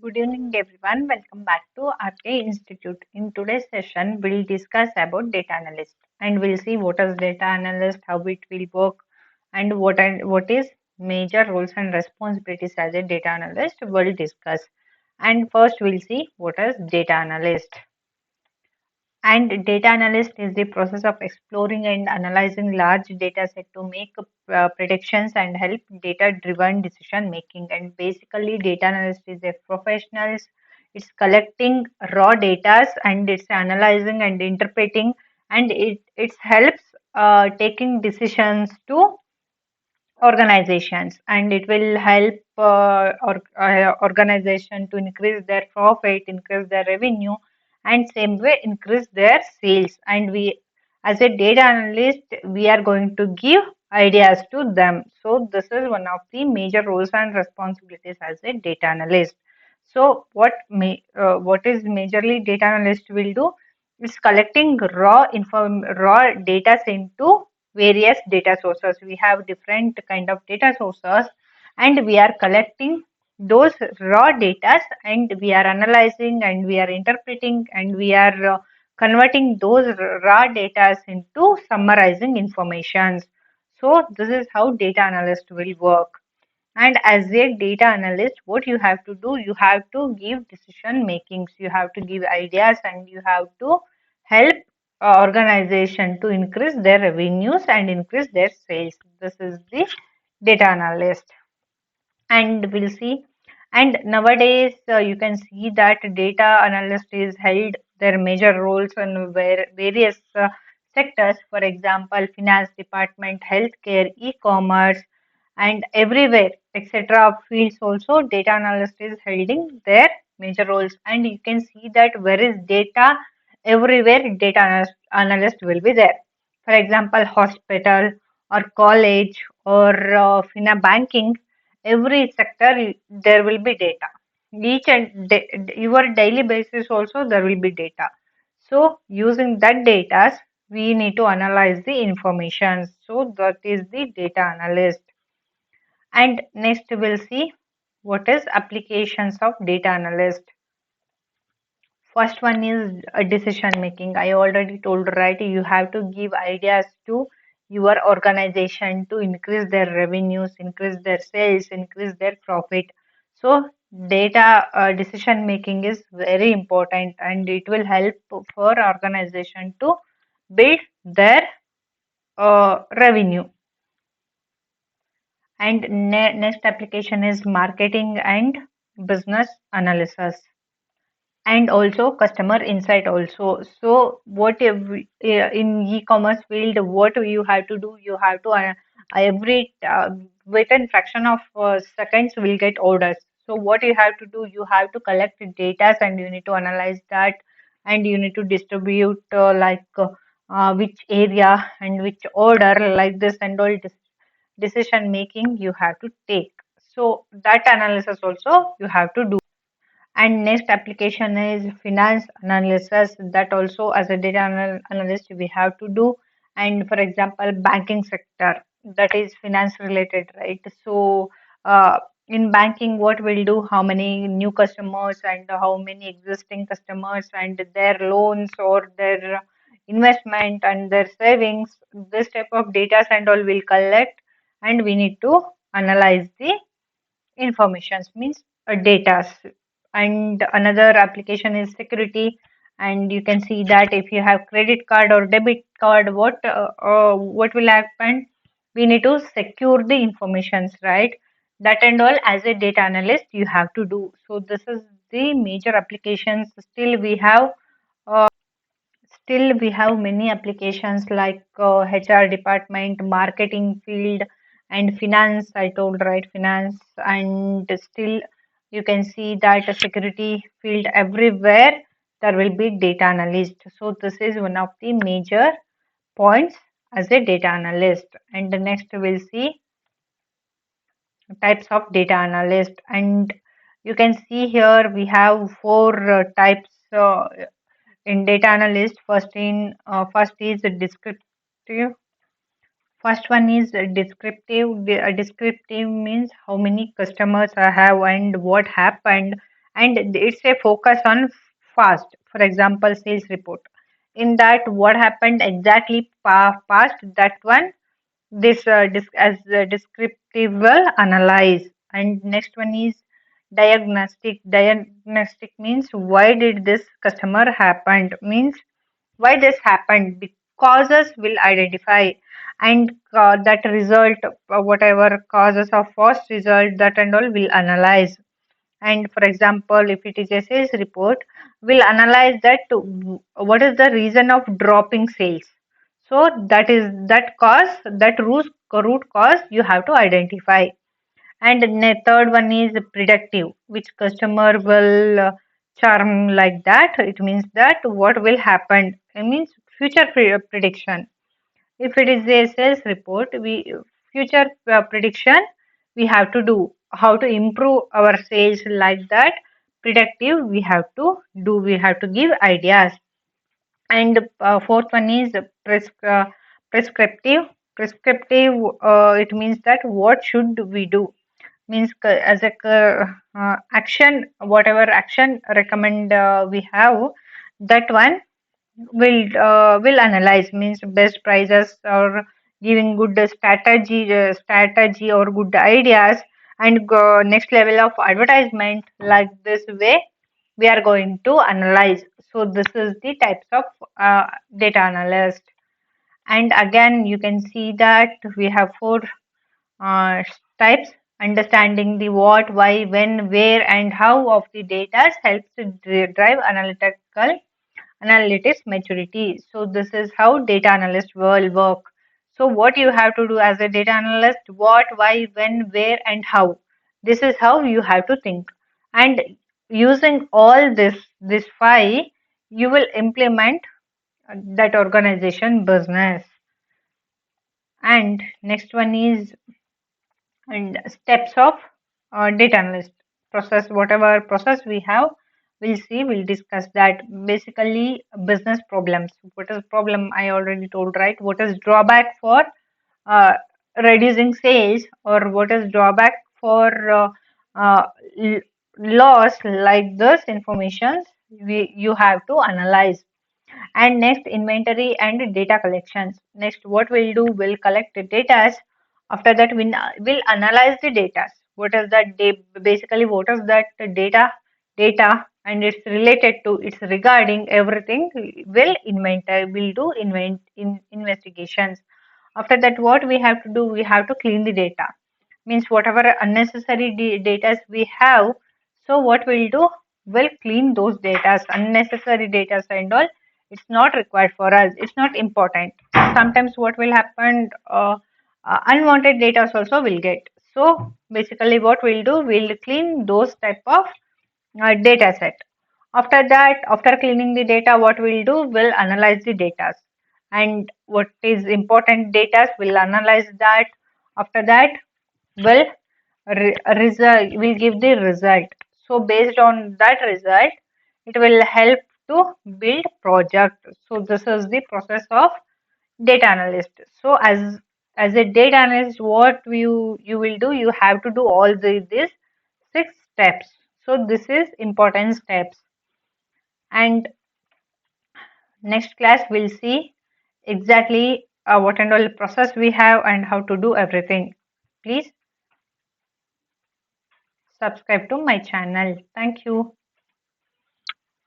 Good evening, everyone. Welcome back to RK Institute. In today's session, we'll discuss about data analyst, and we'll see what is data analyst, how it will work, and what is major roles and responsibilities as a data analyst. We'll discuss. And first, we'll see what is data analyst. And data analyst is the process of exploring and analyzing large data set to make predictions and help data driven decision making. And basically, data analyst is a professional. It's collecting raw data and it's analyzing and interpreting, and it helps taking decisions to organizations, and it will help organization to increase their profit, increase their revenue, and same way increase their sales. And we, as a data analyst, we are going to give ideas to them. So this is one of the major roles and responsibilities as a data analyst. So what is majorly data analyst will do is collecting raw data into various data sources. We have different kind of data sources, and we are collecting those raw data, and we are analyzing and we are interpreting and we are converting those raw data into summarizing informations. So this is how data analyst will work. And as a data analyst, what you have to do, you have to give decision makings, you have to give ideas, and you have to help organization to increase their revenues and increase their sales. This is the data analyst. And we'll see. And nowadays, you can see that data analyst is held their major roles in various sectors. For example, finance department, healthcare, e-commerce, and everywhere, etc. fields also data analyst is holding their major roles. And you can see that where is data, everywhere analyst will be there. For example, hospital or college or in a banking, every sector there will be data. Each and your daily basis also there will be data. So using that data, we need to analyze the information. So that is the data analyst. And next we'll see what is applications of data analyst. First one is decision making. I already told, right? You have to give ideas to your organization to increase their revenues, increase their sales, increase their profit. So data decision making is very important, and it will help for organization to build their revenue. And next application is marketing and business analysis, and also customer insight also. So what if in e-commerce field, what you have to do, you have to every within fraction of seconds will get orders. So what you have to do, you have to collect the data and you need to analyze that, and you need to distribute which area and which order, like this, and all decision making you have to take. So that analysis also you have to do. And next application is finance analysis, that also as a data analyst we have to do. And for example, banking sector, that is finance related, right? So in banking, what we'll do, how many new customers and how many existing customers and their loans or their investment and their savings, this type of data and all will collect, and we need to analyze the informations, means data. And another application is security, and you can see that if you have credit card or debit card, what will happen, we need to secure the informations, right? That and all, as a data analyst you have to do. So this is the major applications. Still we have many applications like HR department, marketing field, and finance. I told, right, finance. And still you can see that a security field, everywhere there will be data analyst. So this is one of the major points as a data analyst. And the next we'll see types of data analyst. And you can see here we have four types in data analyst. First is descriptive. First one is descriptive. Descriptive means how many customers I have and what happened, and it's a focus on fast. For example, sales report. In that, what happened exactly past that one, this as descriptive will analyze. And next one is diagnostic. Diagnostic means why did this customer happened, means why this happened, the causes will identify, and that result, whatever causes of first result, that and all will analyze. And for example, if it is a sales report, we'll analyze that what is the reason of dropping sales. So that is that cause, that root cause you have to identify. And the third one is predictive, which customer will charm, like that. It means that what will happen. It means future prediction. If it is a sales report, we future prediction we have to do how to improve our sales, like that. Predictive we have to do. We have to give ideas. And fourth one is prescriptive. Prescriptive, it means that what should we do, means as a action, whatever action recommend we have, that one will analyze, means best prices or giving good strategy or good ideas, and go next level of advertisement, like this way we are going to analyze. So this is the types of data analyst. And again you can see that we have four uh, types. Understanding the what, why, when, where, and how of the data helps to drive analytics maturity. So this is how data analyst will work. So what you have to do as a data analyst, what, why, when, where, and how. This is how you have to think. And using all this five, you will implement that organization business. And next one is and steps of data analyst process. Whatever process we have, we'll discuss that. Basically business problems. What is problem, I already told, right? What is drawback for uh, reducing sales, or what is drawback for uh, l- loss, like this information you have to analyze. And next, inventory and data collections. Next, what we'll do, we'll collect the data. After that, we'll analyze the data. What is that? Basically, what is that data, and it's related to, it's regarding everything. We'll do investigations. After that, what we have to do, we have to clean the data. Means whatever unnecessary data we have, so what we'll do, we'll clean those data, unnecessary data and all. It's not required for us. It's not important. Sometimes what will happen, unwanted data also will get. So basically, what we'll do, we'll clean those type of data set. After that, after cleaning the data, what we'll do, we'll analyze the data. And what is important data, we'll analyze that. After that, we'll will give the result. So based on that result, it will help to build project. So this is the process of data analyst. So as a data analyst, what you will do, you have to do all these six steps. So this is important steps. And next class we'll see exactly what and all process we have and how to do everything. Please subscribe to my channel. Thank you.